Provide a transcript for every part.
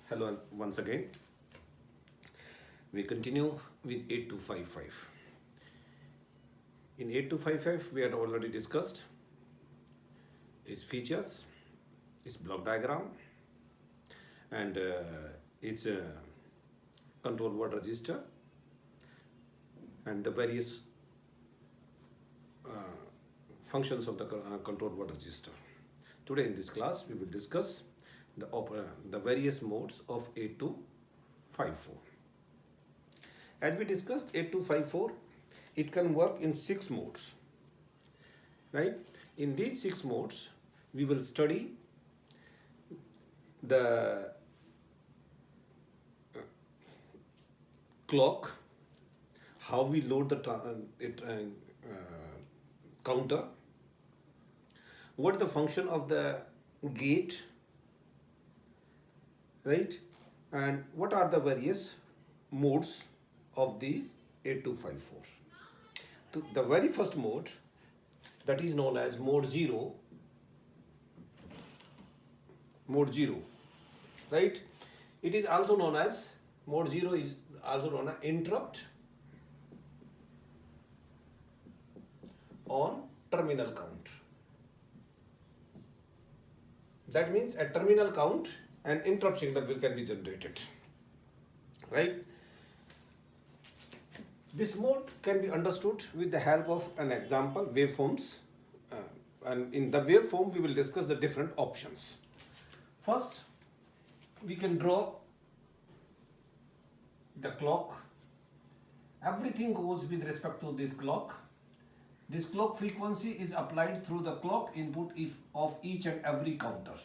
Hello once again. We continue with 8255. In 8255, we had already discussed its features, its block diagram, and its control word register, and the various functions of the control word register. Today in this class, we will discuss the various modes of 8254. As we discussed, 8254, it can work in 6 modes, right? In these 6 modes, we will study the clock, how we load the counter, what is the function of the gate, right? And what are the various modes of the 8254. The very first mode, that is known as mode 0, right? It is also known as, mode 0 is also known as interrupt on terminal count. That means at terminal count, an interrupt signal can be generated, right? This mode can be understood with the help of an example, waveforms. And in the waveform, we will discuss the different options. First, we can draw the clock. Everything goes with respect to this clock. This clock frequency is applied through the clock input of each and every counter,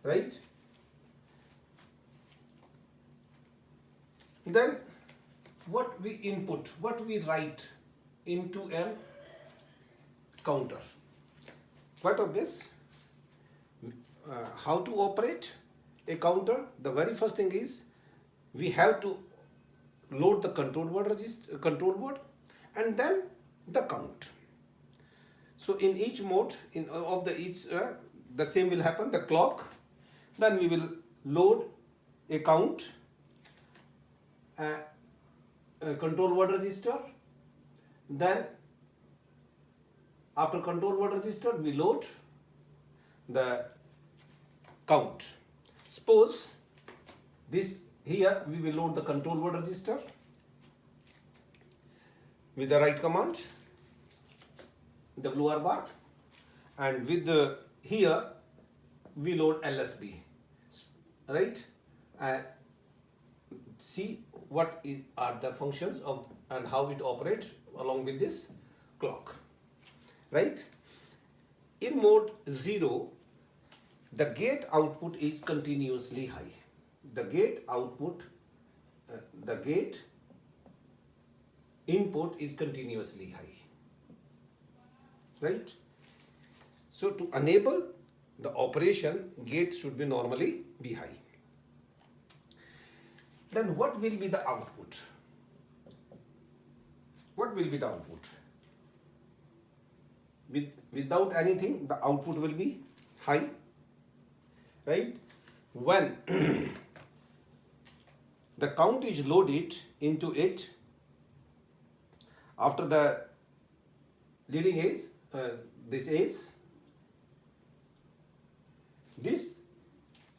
right? Then what we input, what we write into a counter. Quite obvious. How to operate a counter? The very first thing is we have to load the control word and then the count. So in each mode the same will happen. The clock, then we will load a count, a control word register, then after control word register we load the count. Suppose this here we will load the control word register with the write command WR bar, and with the here we load LSB, right? And see what are the functions of and how it operates along with this clock, right? In mode 0, the gate output is continuously high. The gate input is continuously high, right? So to enable the operation, gate should be normally be high. Then what will be the output? What will be the output? Without anything, the output will be high, right? When the count is loaded into it, after the leading edge, this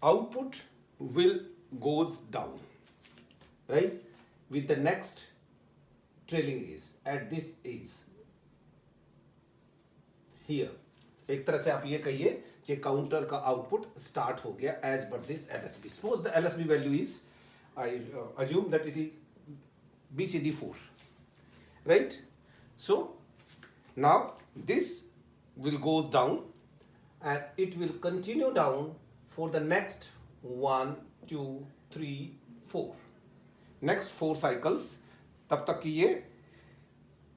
output will goes down, right, with the next trailing edge at this edge here. एक तरह से आप ये कहिए कि counter का output start हो गया as per this LSB. Suppose the LSB value is, I assume that it is BCD4, right? So now this will go down and it will continue down for the next 1, 2, 3, 4. Next 4 cycles. तब तक कि ये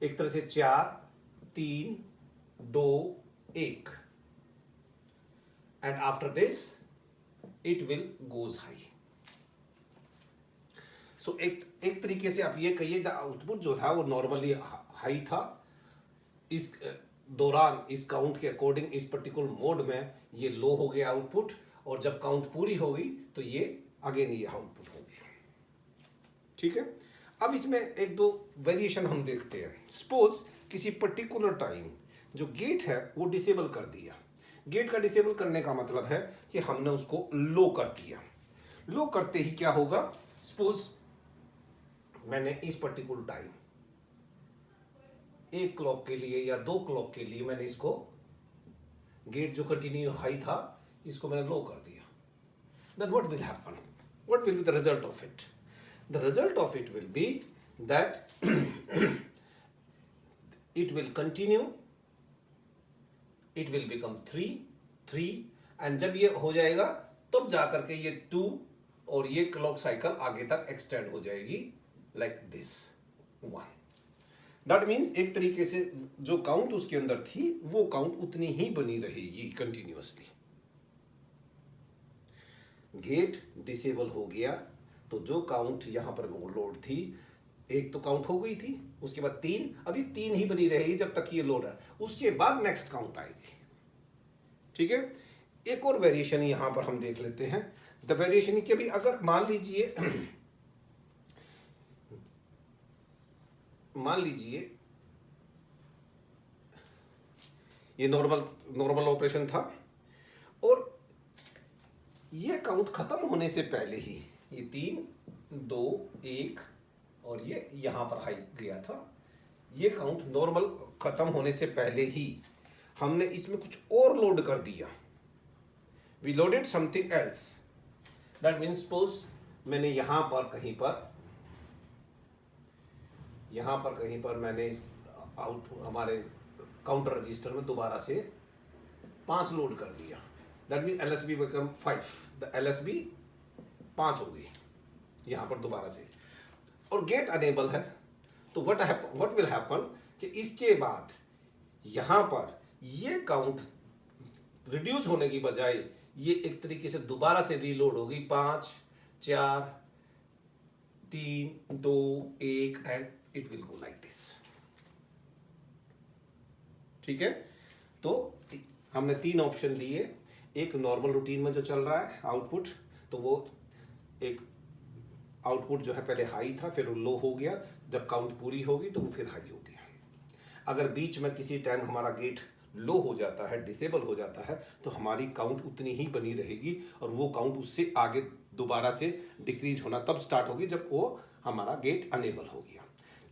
एक तरह से 4, 3, 2, 1. And after this, it will goes high. So एक तरीके से आप ये कहिए द आउटपुट जो था वो नॉर्मली हाई था, इस दौरान इस काउंट के अकॉर्डिंग इस पर्टिकुलर मोड में ये लो हो गया आउटपुट, और जब काउंट पूरी होगी तो ये अगेन ये आउटपुट होगी। ठीक है, अब इसमें एक दो वेरिएशन हम देखते हैं। सपोज किसी पर्टिकुलर टाइम जो गेट है वो डिसेबल कर दिया। गेट का डिसेबल करने का मतलब है कि हमने उसको लो कर दिया। लो करते ही क्या होगा, सपोज मैंने इस पर्टिकुलर टाइम 1 क्लॉक के लिए या 2 क्लॉक के लिए मैंने इसको गेट जो कंटिन्यू हाई था इसको मैंने लो कर दिया। Then what will happen, what will be the result of it? The result of it will be that it will continue, it will become 3 and जब ये हो जाएगा तब जाकर के ये 2 और ये क्लॉक साइकिल आगे तक एक्सटेंड हो जाएगी लाइक दिस 1। दैट मीन्स एक तरीके से जो काउंट उसके अंदर थी वो काउंट उतनी ही बनी रहेगी कंटिन्यूअसली। गेट डिसेबल हो गया तो जो काउंट यहां पर लोड थी, एक तो काउंट हो गई थी, उसके बाद 3, अभी 3 ही बनी रहेगी जब तक ये लोड है, उसके बाद नेक्स्ट काउंट आएगी। ठीक है, एक और वेरिएशन यहां पर हम देख लेते हैं। द वेरिएशन की अभी अगर मान लीजिए ये नॉर्मल ऑपरेशन था और ये काउंट खत्म होने से पहले ही ये 3, 2, 1 और ये यहां पर हाई गया था। ये काउंट नॉर्मल खत्म होने से पहले ही हमने इसमें कुछ और लोड कर दिया। We loaded something else. That means suppose मैंने यहां पर कहीं पर मैंने इस हमारे काउंटर रजिस्टर में दोबारा से 5 लोड कर दिया। That mean LSB become 5, the LSB 5 हो गई यहां पर दोबारा से, और गेट अनेबल है। तो व्हाट विल हैपन कि इसके बाद यहां पर ये काउंट रिड्यूस होने की बजाय ये एक तरीके से दोबारा से रीलोड होगी 5, 4, 3, 2, 1 and it will go like this. ठीक है, तो हमने 3 ऑप्शन लिए। एक नॉर्मल रूटीन में जो चल रहा है आउटपुट, तो वो एक आउटपुट जो है पहले हाई था फिर लो हो गया, जब काउंट पूरी होगी तो वो फिर हाई हो गया। अगर बीच में किसी टाइम हमारा गेट लो हो जाता है, डिसेबल हो जाता है, तो हमारी काउंट उतनी ही बनी रहेगी और वो काउंट उससे आगे दोबारा से डिक्रीज होना तब स्टार्ट होगी जब वो हमारा गेट अनेबल हो गया।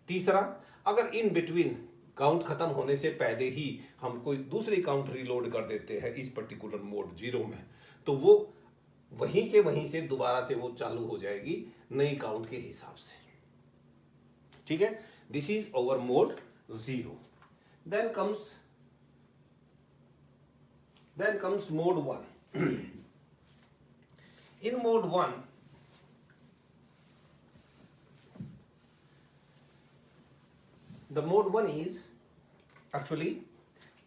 तीसरा, अगर इन बिटवीन काउंट खत्म होने से पहले ही हम कोई दूसरी काउंट रीलोड कर देते हैं इस पर्टिकुलर मोड 0 में, तो वो वहीं के वहीं से दोबारा से वो चालू हो जाएगी नई काउंट के हिसाब से। ठीक है, this is over mode 0। Then comes mode 1. In mode 1, the mode 1 is actually,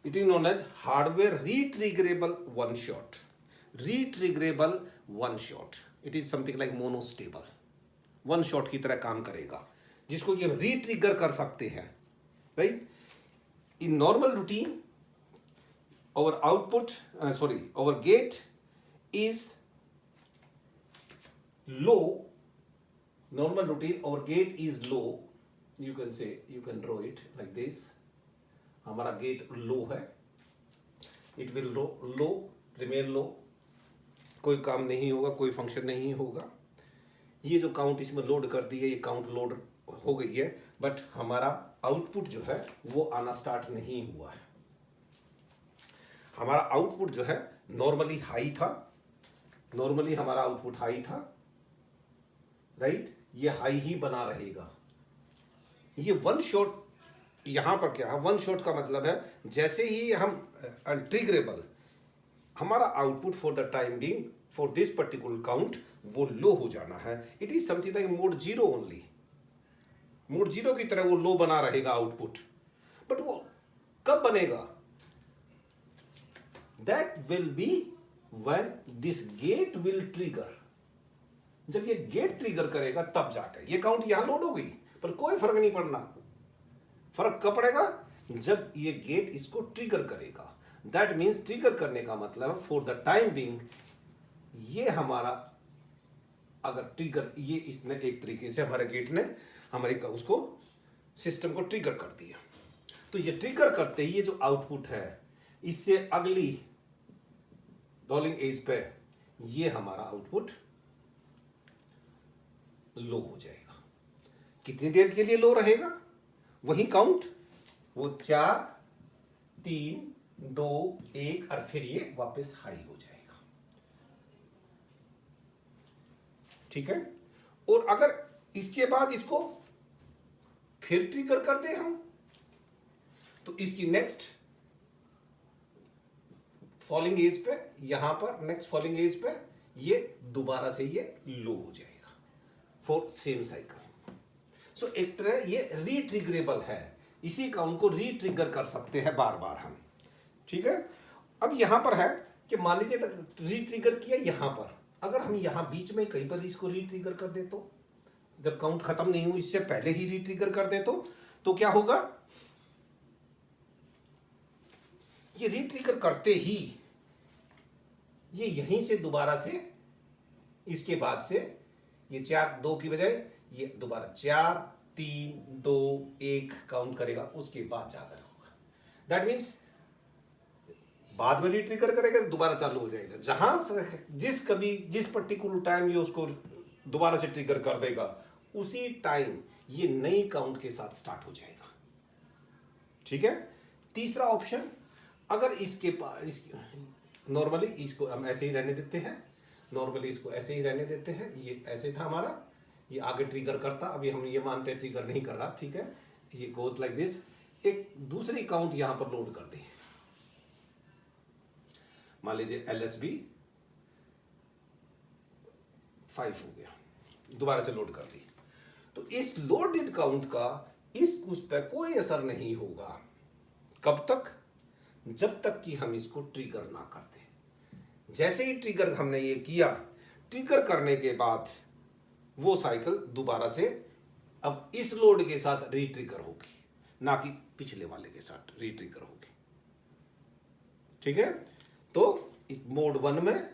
it is known as hardware retriggerable one shot. Retriggerable one shot. It is something like monostable. One shot की तरह काम करेगा, जिसको ये रीट्रिगर कर सकते हैं, right? In normal routine our gate is low. Normal routine, our gate is low. You can draw it like this. हमारा गेट लो है, it will low, remain low, कोई काम नहीं होगा, कोई फंक्शन नहीं होगा। ये जो काउंट इसमें लोड कर दी है, ये काउंट लोड हो गई है, बट हमारा आउटपुट जो है वो आना स्टार्ट नहीं हुआ है। हमारा आउटपुट जो है नॉर्मली हाई था, नॉर्मली हमारा आउटपुट हाई था, राइट? ये हाई ही बना रहेगा। ये वन शॉट, यहां पर क्या है, वन शॉट का मतलब है जैसे ही हम ट्रिगरेबल, हमारा output for the time being for this particular count वो लो हो जाना है। It is something like mode 0 only. Mode 0 की तरह वो लो बना रहेगा आउटपुट, बट वो कब बनेगा? That will be when this gate will trigger. जब ये गेट ट्रिगर करेगा तब जाकर ये काउंट यहां लोड हो गई, पर कोई फर्क नहीं पड़ना। फर्क कब पड़ेगा? जब ये गेट इसको ट्रिगर करेगा। दैट मीन्स ट्रिगर करने का मतलब फॉर द टाइम बीइंग ये हमारा अगर ट्रिगर ये इसने एक तरीके से हमारे गेट ने हमारे उसको सिस्टम को ट्रिगर कर दिया। तो ये ट्रिगर करते ही ये जो आउटपुट है इससे अगली रोलिंग एज पे ये हमारा आउटपुट लो हो जाएगा। कितनी देर के लिए लो रहेगा? वही काउंट, वो 4 3 2 1 और फिर ये वापस हाई हो जाएगा। ठीक है। और अगर इसके बाद इसको फिर ट्रिगर कर दे हम तो इसकी नेक्स्ट फॉलिंग एज पे यहां पर नेक्स्ट फॉलिंग एज पे ये दोबारा से ये लो हो जाएगा फॉर सेम साइकिल। सो एक तरह ये रीट्रिगरेबल है, इसी काउंट को रीट्रिगर कर सकते हैं बार बार हम। ठीक है। अब यहां पर है कि मान लीजिए तक रीट्रिगर किया यहां पर, अगर हम यहां बीच में कहीं पर इसको रीट्रिगर कर दे तो जब काउंट खत्म नहीं हुई इससे पहले ही रीट्रिगर कर दे तो क्या होगा? ये रीट्रिगर करते ही ये यहीं से दोबारा से इसके बाद से ये 4 2 की बजाय ये दोबारा 4 3 2 1 काउंट करेगा, उसके बाद जाकर होगा। दैट मीन्स बाद में रीट्रिगर करेगा दोबारा चालू हो जाएगा। जहां जिस पर्टिकुलर टाइम ये उसको दोबारा से ट्रिगर कर देगा उसी टाइम ये नई काउंट के साथ स्टार्ट हो जाएगा। ठीक है। तीसरा ऑप्शन, अगर इसके पास नॉर्मली इसको हम ऐसे ही रहने देते हैं, नॉर्मली इसको ऐसे ही रहने देते हैं, ये ऐसे था हमारा, ये आगे ट्रिगर करता, अभी हम ये मानते हैं ट्रिगर नहीं कर रहा। ठीक है। ये गोज लाइक दिस। एक दूसरी काउंट यहां पर लोड कर दी, मान लीजिए LSB 5 हो गया, दोबारा से लोड कर दी। तो इस लोडेड काउंट का उस पर कोई असर नहीं होगा। कब तक? जब तक कि हम इसको ट्रिगर ना कर दें। जैसे ही ट्रिगर हमने ये किया, ट्रिगर करने के बाद वो साइकिल दोबारा से अब इस लोड के साथ रीट्रिगर होगी, ना कि पिछले वाले के साथ रीट्रिगर होगी। ठीक है। तो मोड 1 में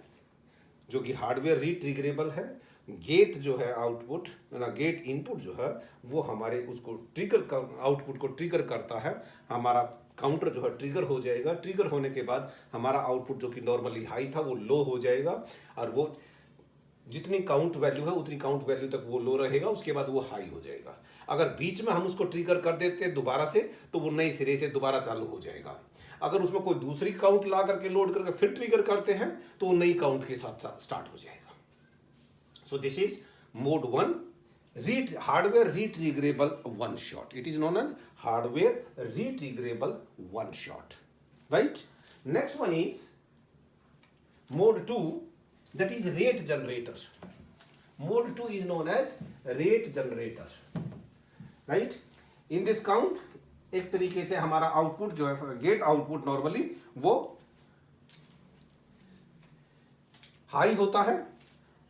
जो कि हार्डवेयर रीट्रिगरेबल है, गेट जो है आउटपुट ना गेट इनपुट जो है वो हमारे उसको ट्रिगर आउटपुट को ट्रिगर करता है, हमारा काउंटर जो है ट्रिगर हो जाएगा। ट्रिगर होने के बाद हमारा आउटपुट जो कि नॉर्मली हाई था वो लो हो जाएगा, और वो जितनी काउंट वैल्यू है उतनी काउंट वैल्यू तक वो लो रहेगा, उसके बाद वो हाई हो जाएगा। अगर बीच में हम उसको ट्रिगर कर देते हैं दोबारा से तो वो नए सिरे से दोबारा चालू हो जाएगा। अगर उसमें कोई दूसरी काउंट ला करके लोड करके फिर ट्रिगर करते हैं तो वो नई काउंट के साथ स्टार्ट हो जाएगा। So this is mode 1 hardware retriggerable one shot. It is known as hardware retriggerable one shot. Right? Next one is mode 2, that is rate generator. Mode 2 is known as rate generator. Right? In this count एक तरीके से हमारा output जो है gate output normally वो high होता है,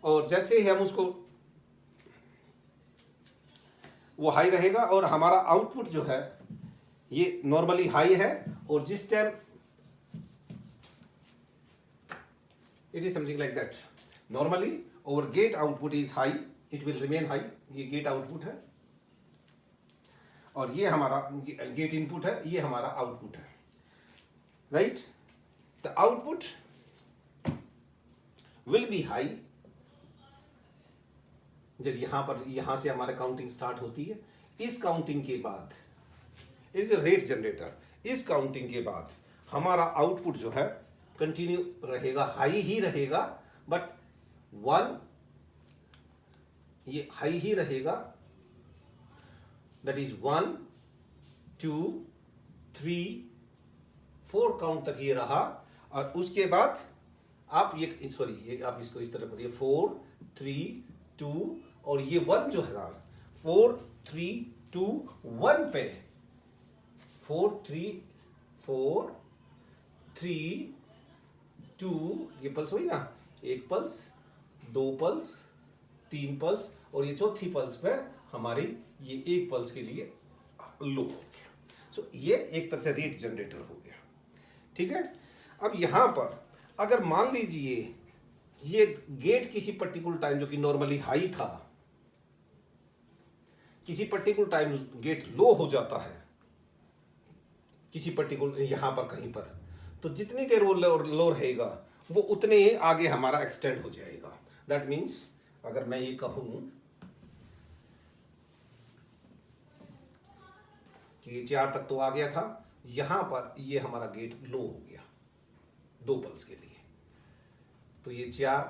और जैसे ही हम उसको वो हाई रहेगा और हमारा आउटपुट जो है ये नॉर्मली हाई है, और जिस time it is something like that, normally और gate output is high, it will remain high. ये गेट आउटपुट है और ये हमारा गेट इनपुट है, ये हमारा आउटपुट है। Right? The output will be high जब यहां से हमारा काउंटिंग स्टार्ट होती है। इस काउंटिंग के बाद इज रेट जनरेटर, इस काउंटिंग के बाद हमारा आउटपुट जो है कंटिन्यू रहेगा, हाई ही रहेगा, बट 1 ये हाई ही रहेगा, दैट इज 1 2 3 4 काउंट तक ये रहा, और उसके बाद आप ये आप इसको इस तरह पढ़िए 4 3 2 और ये 1 जो है 4 3 2 1 पे 4 3 2 ये पल्स हुई ना, एक पल्स 2 पल्स 3 पल्स और ये चौथी पल्स पे हमारी ये एक पल्स के लिए लो हो गया। सो ये एक तरह से रेट जनरेटर हो गया, ठीक है। अब यहाँ पर अगर मान लीजिए ये गेट किसी पर्टिकुलर टाइम जो कि नॉर्मली हाई था, किसी पर्टिकुलर टाइम गेट लो हो जाता है किसी पर्टिकुलर यहाँ पर कहीं पर, तो जितनी देर वो लो रहेगा वो उतने ही आगे हमारा एक्सटेंड हो जाएगा। दैट मीन्स अगर मैं ये कहूं कि ये 4 तक तो आ गया था, यहां पर ये हमारा गेट लो हो गया 2 पल्स के लिए, तो ये 4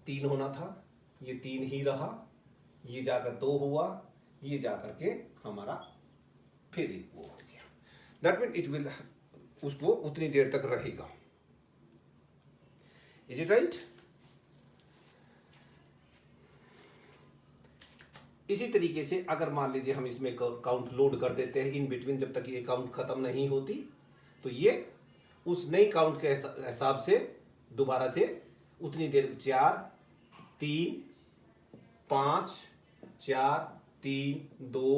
3 होना था, ये 3 ही रहा, ये जाकर 2 हुआ, ये जाकर के हमारा फिर एक वो हो गया। दैट मीन इट विल उसको उतनी देर तक रहेगा। Is it right? इसी तरीके से अगर मान लीजिए हम इसमें काउंट लोड कर देते हैं इन बिटवीन, जब तक ये काउंट खत्म नहीं होती, तो ये उस नई काउंट के हिसाब से दोबारा से उतनी देर 4 3 5 4 3 2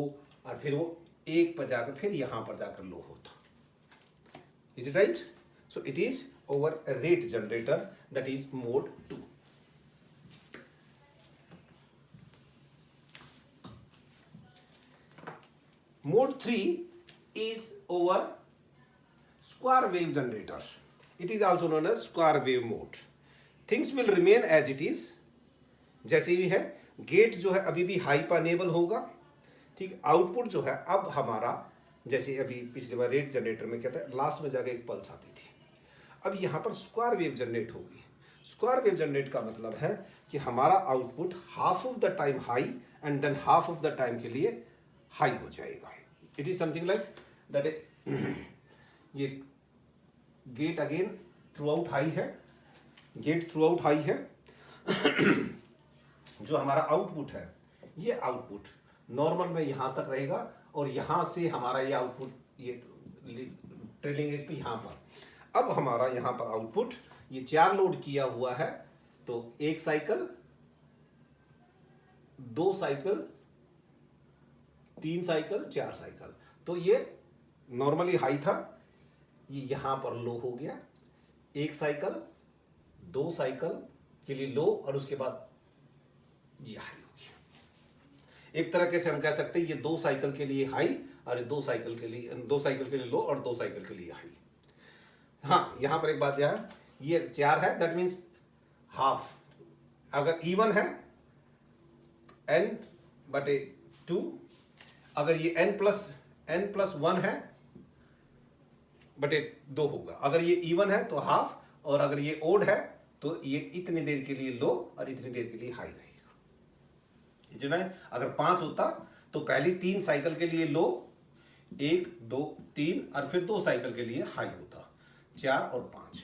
और फिर वो 1 पर जाकर फिर यहां पर जाकर लो होता। Is it right? So it is over rate generator, that is mode 2. Mode 3 is over square wave generator. It is also known as square wave mode. Things will remain as it is. जैसे भी है, gate जो है अभी भी high पर enable होगा, ठीक। आउटपुट जो है अब हमारा जैसे अभी पिछली बार रेट जनरेटर में क्या था, लास्ट में जाकर एक पल्स आती थी, अब यहाँ पर स्क्वायर वेव जनरेट होगी। स्क्वायर वेव जनरेट का मतलब है कि हमारा output half of the time high and then half of the time के लिए हाई हो जाएगा। It is something like that ये gate again throughout high है, गेट थ्रू आउट हाई है। जो हमारा आउटपुट है, ये आउटपुट नॉर्मल में यहां तक रहेगा और यहां से हमारा ये आउटपुट ये ट्रेलिंग एज पे यहां पर। अब हमारा यहां पर आउटपुट ये 4 लोड किया हुआ है, तो 1 साइकिल 2 साइकिल 3 साइकिल 4 साइकिल, तो ये नॉर्मली हाई था, ये यहां पर लो हो गया, 1 साइकिल 2 साइकिल के लिए लो और उसके बाद ये हाई हो गया। एक तरह से हम कह सकते हैं ये 2 साइकिल के लिए हाई और 2 साइकिल के लिए लो और 2 साइकिल के लिए हाई। हाँ, यहां पर एक बात यह है, ये 4 है, दैट मीन्स हाफ। अगर इवन है n/2, अगर ये n+1 है बटे 2 होगा। अगर ये इवन है तो हाफ, और अगर ये ओड है तो ये इतनी देर के लिए लो और इतनी देर के लिए हाई रहेगा। जो ना, अगर 5 होता तो पहली 3 साइकिल के लिए लो, 1 2 3 और फिर 2 साइकिल के लिए हाई होता, 4 और 5,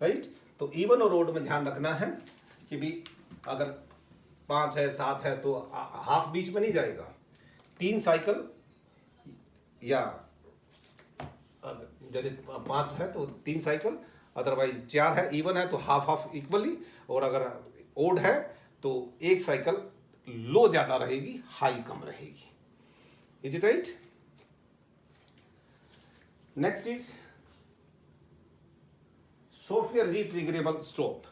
राइट। तो इवन और ओड में ध्यान रखना है कि भी अगर 5 है 7 है तो हाफ बीच में नहीं जाएगा। 3 साइकिल या जैसे 5 है तो 3 साइकिल, अदरवाइज 4 है इवन है तो हाफ हाफ इक्वली, और अगर ओड है तो 1 साइकिल लो ज्यादा रहेगी, हाई कम रहेगी। Is it right? Next is software retriggerable strobe.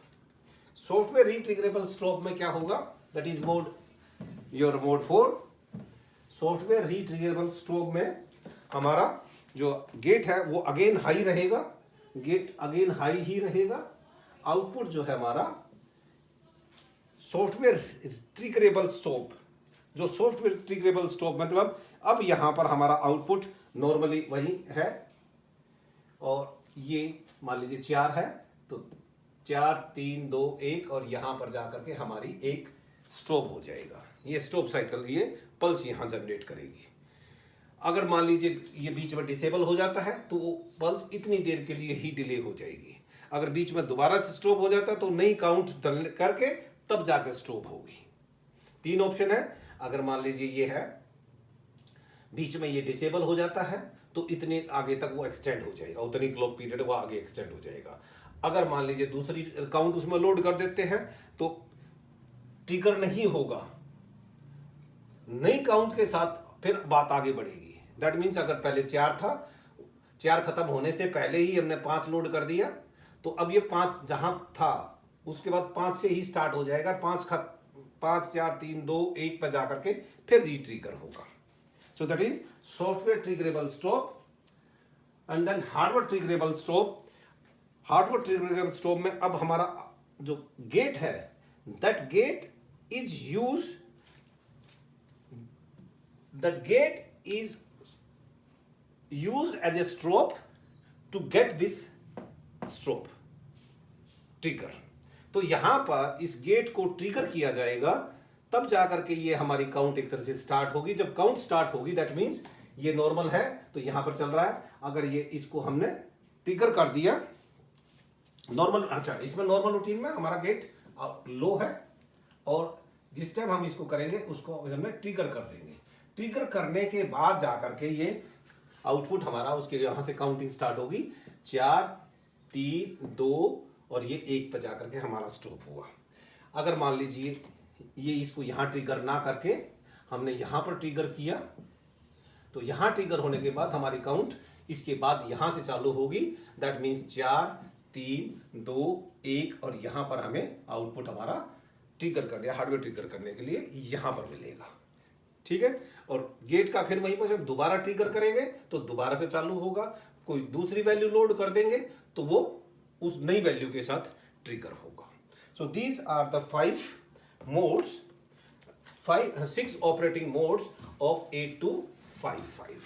Software retriggerable strobe में क्या होगा, that is mode 4। Software retriggerable strobe में हमारा जो गेट है वो अगेन हाई रहेगा, गेट अगेन हाई ही रहेगा। आउटपुट जो है हमारा सॉफ्टवेयर ट्रिगरेबल स्ट्रोब, जो सॉफ्टवेयर ट्रिगरेबल स्ट्रोब मतलब अब यहां पर हमारा आउटपुट नॉर्मली वही है, और ये मान लीजिए 4 है तो 4 3 2 1 और यहां पर जाकर के हमारी एक स्ट्रोब हो जाएगा। ये स्ट्रोब साइकिल ये पल्स यहां जनरेट करेगी। अगर मान लीजिए ये बीच में डिसेबल हो जाता है तो वो पल्स इतनी देर के लिए ही डिले हो जाएगी। अगर बीच में दोबारा से स्ट्रोब हो जाता है तो नई काउंट करके तब जाकर स्ट्रोब होगी। 3 ऑप्शन है। अगर मान लीजिए ये है बीच में ये डिसेबल हो जाता है तो इतने आगे तक वो एक्सटेंड हो जाएगा, उतनी क्लॉक पीरियड वो आगे एक्सटेंड हो जाएगा। अगर मान लीजिए दूसरी काउंट उसमें लोड कर देते हैं तो ट्रिगर नहीं होगा, नई काउंट के साथ फिर बात आगे बढ़ेगी। दैट मीन्स अगर पहले 4 था, 4 खत्म होने से पहले ही हमने 5 लोड कर दिया, तो अब ये 5 जहां था उसके बाद 5 से ही स्टार्ट हो जाएगा, 5 4 3 2 1 पर जाकर के फिर रीट्रिगर होगा। So that is software triggerable stop and then hardware triggerable stop. Hardware triggerable stop में अब हमारा जो गेट है, that gate is used as a strobe to get this strobe trigger। तो यहां पर इस गेट को ट्रिगर किया जाएगा, तब जाकर के ये हमारी काउंट एक तरह से स्टार्ट होगी। जब काउंट स्टार्ट होगी दैट मींस ये नॉर्मल है तो यहां पर चल रहा है। अगर ये इसको हमने ट्रिगर कर दिया नॉर्मल, अच्छा इसमें नॉर्मल रूटीन में हमारा गेट लो है और जिस टाइम हम इसको करेंगे उसको हमने ट्रिगर कर देंगे। ट्रिगर करने के बाद जाकर के ये आउटपुट हमारा उसके यहां से काउंटिंग स्टार्ट होगी, 4 3 2 और ये 1 पर जाकर के हमारा स्टॉप हुआ। अगर मान लीजिए ये इसको यहां ट्रिगर ना करके हमने यहां पर ट्रिगर किया, तो यहां ट्रिगर होने के बाद हमारी काउंट इसके बाद यहां से चालू होगी। दैट मीन्स 4 3 2 1 और यहां पर हमें आउटपुट हमारा ट्रिगर कर दिया, हार्डवेयर ट्रिगर करने के लिए यहां पर मिलेगा। ठीक है, और गेट का फिर वहीं पर जब दोबारा ट्रिगर करेंगे तो दोबारा से चालू होगा। कोई दूसरी वैल्यू लोड कर देंगे तो वो उस नई वैल्यू के साथ ट्रिगर होगा। So these are the 6 operating modes of 8255।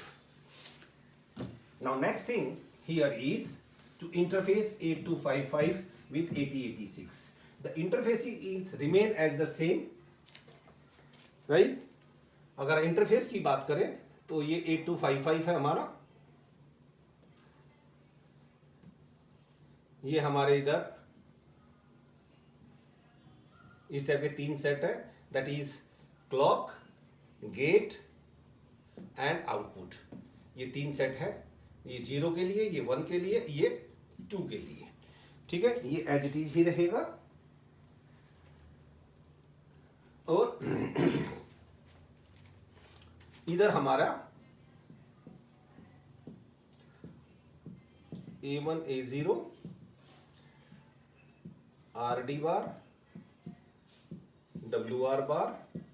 Now next thing here is to interface 8255 with 8086. The interfacing is remain as the same, right? अगर इंटरफेस की बात करें तो ये 8255 है हमारा, ये हमारे इधर इस टाइप के 3 सेट है, that is clock, gate and output. ये 3 सेट है, ये 0 के लिए, ये 1 के लिए, ये 2 के लिए। ठीक है, ये एज इट इज ही रहेगा। और इधर हमारा A1 A0 RD bar, WR bar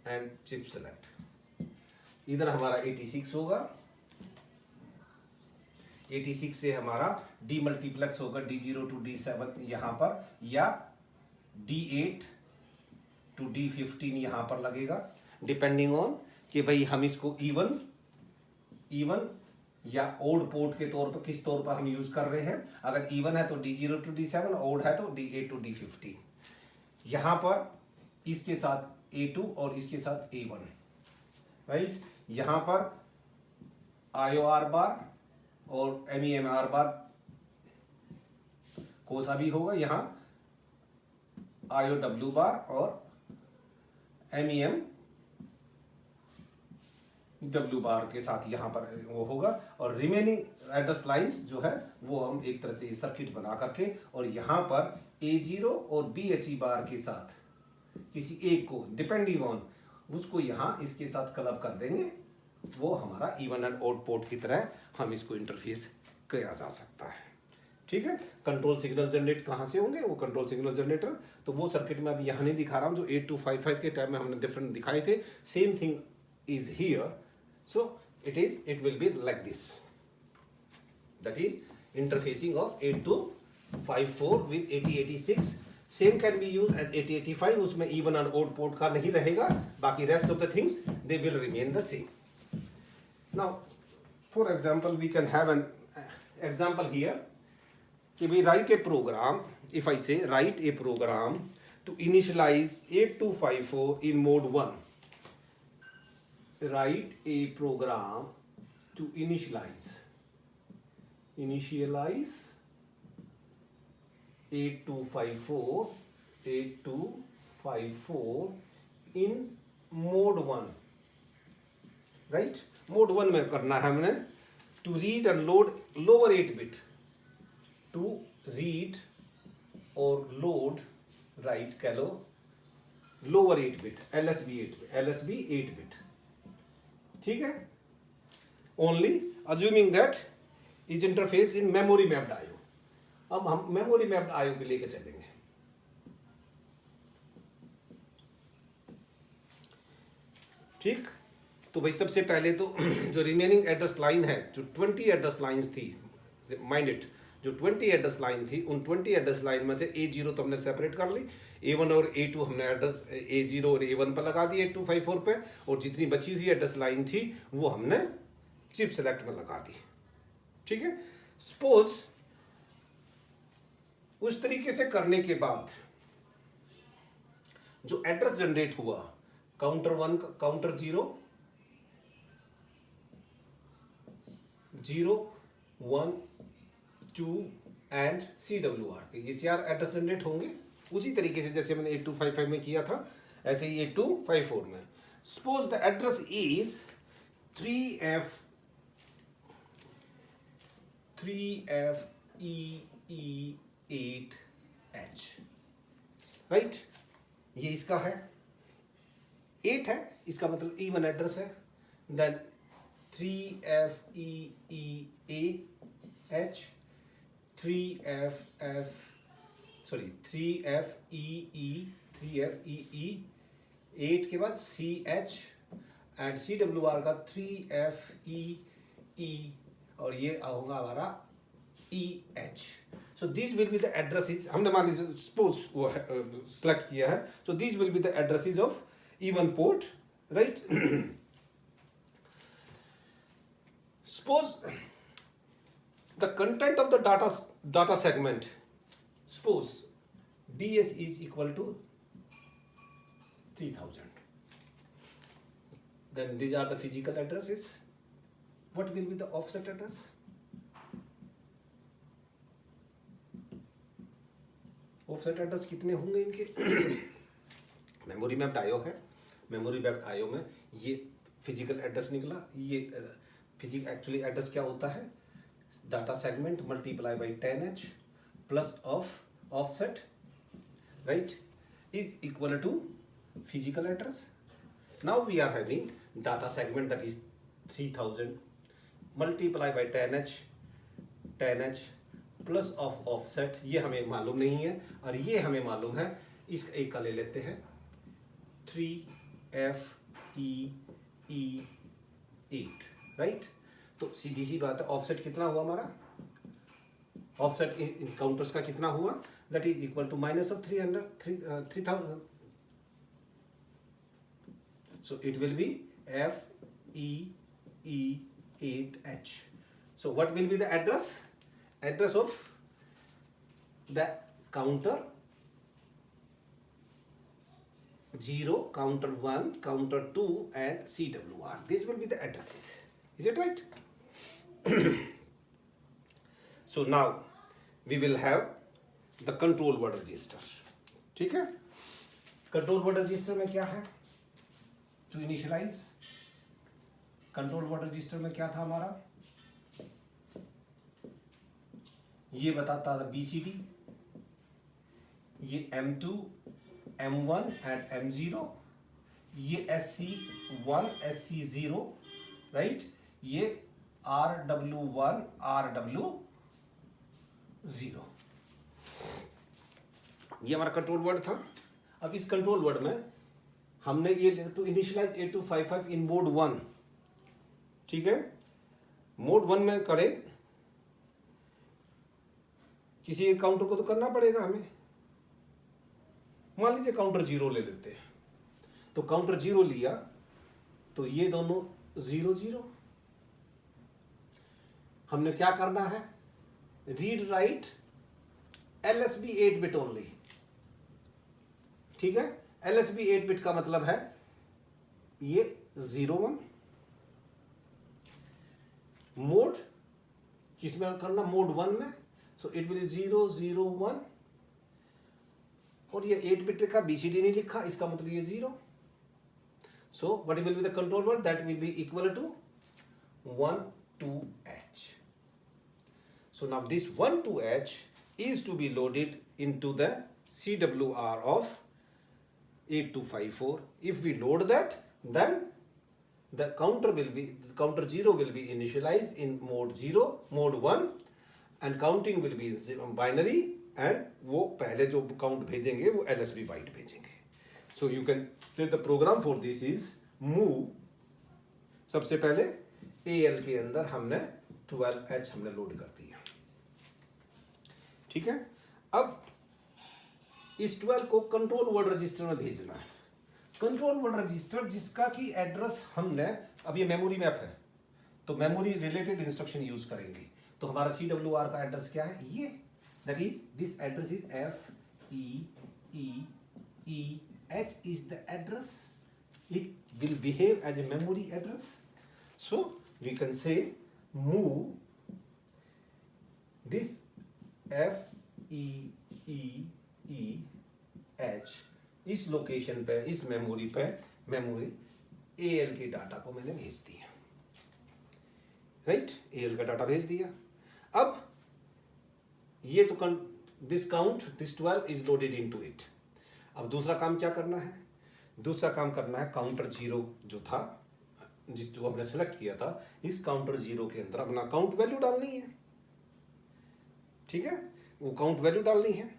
and chip select. इधर हमारा 86 होगा, 86 से हमारा डी मल्टीप्लेक्स होगा D0 to D7 यहां पर, या D8 to D15 यहां पर लगेगा, डिपेंडिंग ऑन कि भाई हम इसको इवन या ओड पोर्ट के तौर पर किस तौर पर हम यूज कर रहे हैं। अगर इवन है तो D0 to D7, ओड है तो D8 to D15। यहां पर इसके साथ A2 और इसके साथ A1, राइट। यहां पर IOR बार और MEMR बार कोसा भी होगा, यहां IOW बार और MEMW बार के साथ यहां पर वो होगा। और रिमेनिंग एड्रेस लाइंस जो है वो हम एक तरह से सर्किट बना करके और यहां पर A0 और BHE बार के साथ किसी एक को डिपेंडिंग ऑन उसको यहां इसके साथ क्लब कर देंगे, वो हमारा इवन एंड ओड पोर्ट की तरह हम इसको इंटरफेस किया जा सकता है। ठीक है, कंट्रोल सिग्नल जनरेट कहाँ से होंगे, वो कंट्रोल सिग्नल जनरेटर तो वो सर्किट में अभी यहाँ नहीं दिखा रहा हूँ, जो 8255 के टाइम में हमने डिफरेंट दिखाए थे। Same thing is here, so it will be like this, that is interfacing of 8254 with 8086। Same can be use as 8085, उसमें इवन एंड ओड पोर्ट का नहीं रहेगा, बाकी rest of the things they will remain the same. Now, for example, we can have an example here. कि we write a program. If I say write a program to initialize 8254 in mode 1. Write a program to initialize 8254 in mode 1. Right? Mode 1 में करना है हमने, to read and load lower 8 bit, to read और load right कह लो lower 8 bit, LSB 8 bit. ठीक है, only assuming that is interface in memory mapped IO. अब हम memory mapped IO के लेके चलेंगे. ठीक, तो भाई सबसे पहले तो जो रिमेनिंग एड्रेस लाइन है, जो 20 एड्रेस लाइंस थी, माइंड इट, जो 20 एड्रेस लाइन थी, उन 20 एड्रेस लाइन में से A0 तो हमने सेपरेट कर ली, A1 और A2 हमने एड्रेस A0 और A1 पर लगा दिए 8254 पे, और जितनी बची हुई एड्रेस लाइन थी वो हमने चिप सेलेक्ट में लगा दी. ठीक है, सपोज उस तरीके से करने के बाद जो एड्रेस जनरेट हुआ, काउंटर 1, काउंटर 0, 0, 1, 2 एंड CWR के ये 4 एड्रेस जनरेट होंगे उसी तरीके से जैसे मैंने 8255 में किया था, ऐसे ही 8254 में. Suppose the address is 3FEE8H, right. ये इसका है, 8 है, इसका मतलब E1 एड्रेस है. देन 3FEEAH, 3FEE, 8 के बाद CH एंड CWR का 3FEE, और ये होगा हमारा EH. So this will be the addresses. हमने मान लीजिए सपोज वो सेलेक्ट किया है, so this will be the addresses of E1 port, right. Suppose the content of the data segment, suppose BS is equal to 3000. Then these are the physical addresses. What will be the offset address? Offset address कितने होंगे इनके? Memory mapped IO है, memory mapped IO में ये physical address निकला. ये actually address क्या होता है? Data segment multiply by 10H plus of offset, right, is equal to physical address. Now we are having data segment that is 3000 multiply by 10H plus of offset. ये हमें मालूम नहीं है और ये हमें मालूम है. इस एक का ले लेते हैं 3FEE8, राइट. तो सीधी सी बात है, ऑफसेट कितना हुआ हमारा? ऑफसेट इन काउंटर्स का कितना हुआ? That is equal to minus of 3000. So it will be FEE8H. So what will be the address of the counter 0, counter 1, counter 2 and CWR. These will be the addresses. Is it right? So now we will have the control word register. ठीक है? Control word register में क्या है? To initialize, control word register में क्या था हमारा? ये बताता था BCD, ये M2, M1 and M0, ये SC1, SC0, राइट. ये RW1, RW0. ये हमारा कंट्रोल वर्ड था. अब इस कंट्रोल वर्ड में हमने ये टू इनिशियलाइज 8255 इन मोड 1. ठीक है, मोड 1 में करें, किसी एक काउंटर को तो करना पड़ेगा हमें. मान लीजिए काउंटर 0 ले लेते हैं, तो काउंटर 0 लिया तो ये दोनों 0 0. हमने क्या करना है? Read write LSB 8 bit only. ठीक है, LSB 8 बिट का मतलब है ये 0 1. मोड किसमें करना? मोड 1 में. सो इट विल 0 0 1. और ये 8 बिट का BCD नहीं लिखा, इसका मतलब ये 0. So what will be the control word? That will be equal to 1 2H. So now this 1 2H is to be loaded into the CWR of 8254. If we load that, then the counter 0 will be initialized in mode 0, mode 1, and counting will be binary, and वो पहले जो count भेजेंगे वो LSB bite भेजेंगे. So you can say the program for this is move. सबसे पहले AL के अंदर हमने 12H हमने लोड कर दिया. ठीक है. अब इस 12 को कंट्रोल वर्ड रजिस्टर में भेजना है. कंट्रोल वर्ड रजिस्टर जिसका की एड्रेस हमने, अब ये मेमोरी मैप है तो मेमोरी रिलेटेड इंस्ट्रक्शन यूज करेंगे. तो हमारा CWR का एड्रेस क्या है? ये, that is this address is FEEEH is the address. It will behave as a memory address. So we can say move this FEEEH इस लोकेशन पे, इस मेमोरी पे, मेमोरी AL के डाटा को मैंने भेज दिया. राइट, AL का डाटा भेज दिया. अब ये तो this count, this 12 is loaded into it. अब दूसरा काम क्या करना है? दूसरा काम करना है काउंटर 0 जो था, जो हमने सेलेक्ट किया था, इस काउंटर 0 के अंदर अपना काउंट वैल्यू डालनी है. ठीक है, वो काउंट वैल्यू डालनी है.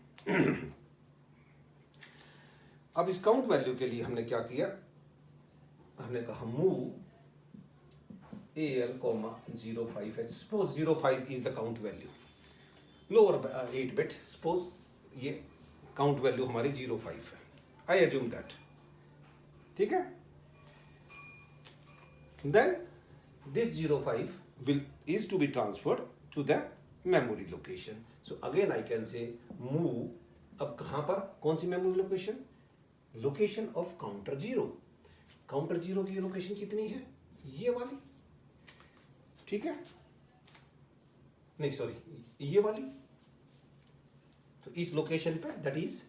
अब इस काउंट वैल्यू के लिए हमने क्या किया? हमने कहा move AL, 05H. Suppose 05 is the count value, lower 8 bit. Suppose ये काउंट वैल्यू हमारी 05 है. I assume that. ठीक है. Then this 05 is to be transferred to the memory location. So again I can say move. अब कहां पर, कौन सी memory location? Location of counter 0. Counter 0 की लोकेशन कितनी है? ये वाली. ठीक है, नहीं सॉरी, ये वाली. तो इस लोकेशन पे, दैट इज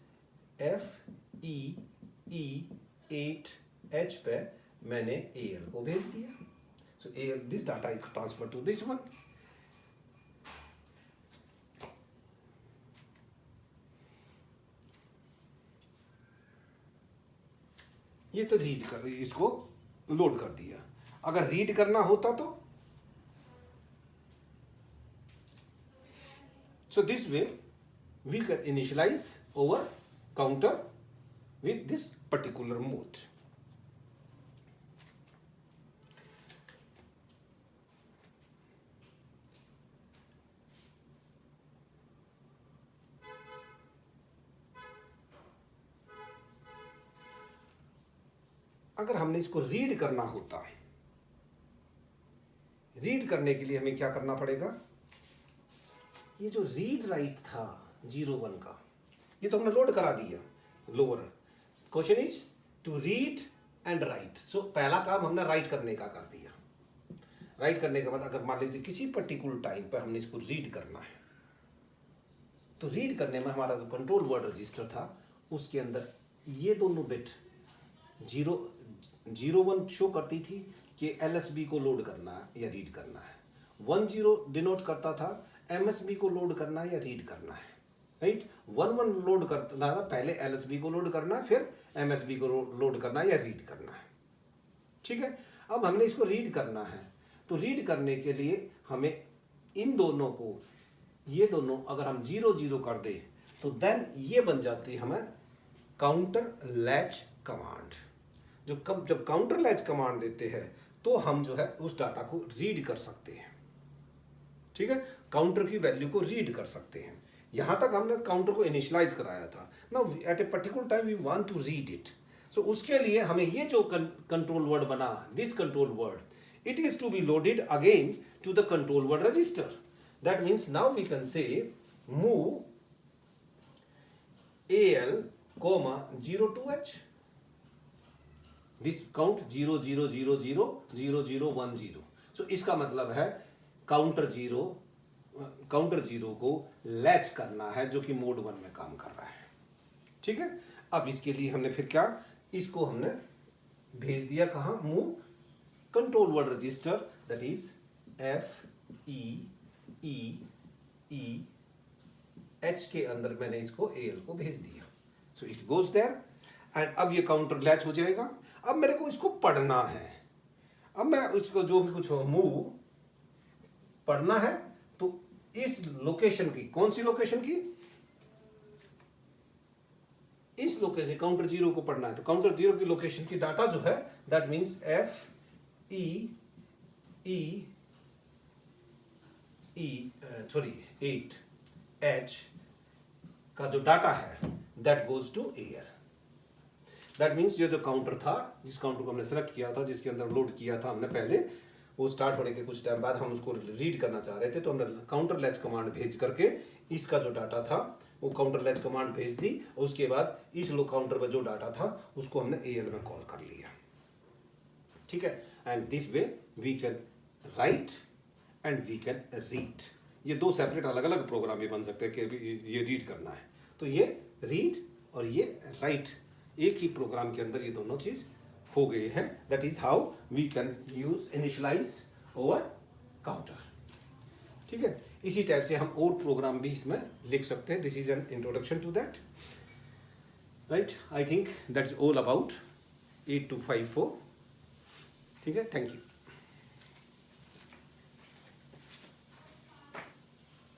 FEE8H पे मैंने AL को भेज दिया. So AL, this data is transfer to this one. ये तो रीड कर, इसको लोड कर दिया. अगर रीड करना होता तो, so this way we can initialize our counter with this particular mode. अगर हमने इसको रीड करना होता, रीड करने के लिए हमें क्या करना पड़ेगा? ये जो रीड राइट था 01 का, ये तो हमने लोड करा दिया lower. Question is to read and write. So पहला काम हमने राइट करने का कर दिया. राइट करने के बाद अगर मान लीजिए किसी पर्टिकुलर टाइम पर हमने इसको रीड करना है, तो रीड करने में हमारा जो कंट्रोल वर्ड रजिस्टर था उसके अंदर ये दोनों बिट 01 शो करती थी कि LSB को लोड करना है या रीड करना है. 10 डिनोट करता था MSB को लोड करना है या रीड करना है. राइट, 11 लोड करना था, पहले LSB को लोड करना है, फिर MSB को लोड करना है या रीड करना है. ठीक है. अब हमने इसको रीड करना है, तो रीड करने के लिए हमें इन दोनों को, ये दोनों अगर हम 0 कर दे तो देन ये बन जाती है हमें काउंटर लैच कमांड. जब काउंटर लैच कमांड देते हैं तो हम जो है उस डाटा को रीड कर सकते हैं. ठीक है, काउंटर की वैल्यू को रीड कर सकते हैं. यहां तक हमने काउंटर को इनिशियलाइज कराया था. Now at a particular time we want to read it. So उसके लिए हमें ये जो कंट्रोल वर्ड बना, this control word, it is to be loaded again to the control word register. That means now we can say move AL, 02H. This count 00000010. So इसका मतलब है counter 0 को लैच करना है, जो कि मोड 1 में काम कर रहा है. ठीक है. अब इसके लिए हमने फिर क्या, इसको हमने भेज दिया कहाँ? Move control word register, that is FEEEH के अंदर मैंने इसको AL को भेज दिया. So it goes there and अब ये काउंटर लैच हो जाएगा. अब मेरे को इसको पढ़ना है. अब मैं उसको जो भी कुछ मूव पढ़ना है तो इस लोकेशन की, कौन सी लोकेशन की, इस लोकेशन काउंटर 0 को पढ़ना है तो काउंटर 0 की लोकेशन की डाटा जो है दैट मींस H का जो डाटा है that goes to here. That means ये जो काउंटर था, जिस काउंटर को हमने सेलेक्ट किया था, जिसके अंदर लोड किया था हमने पहले, वो स्टार्ट होने के कुछ टाइम बाद हम उसको रीड करना चाह रहे थे तो हमने काउंटर लेच कमांड भेज करके इसका जो डाटा था वो काउंटर लेच कमांड भेज दी, और उसके बाद इस लो काउंटर पर जो डाटा था उसको हमने एएल में कॉल कर लिया। ठीक है, and this way we can write and we can read. ये दो सेपरेट अलग अलग प्रोग्राम भी बन सकते हैं कि ये रीड करना है तो ये रीड और ये राइट एक ही प्रोग्राम के अंदर ये दोनों चीज हो गई है। That is how we can use initialize over counter. ठीक है, इसी टाइप से हम और प्रोग्राम भी इसमें लिख सकते हैं। This is an introduction to that, right. I think that is all about 8254। ठीक है, थैंक यू।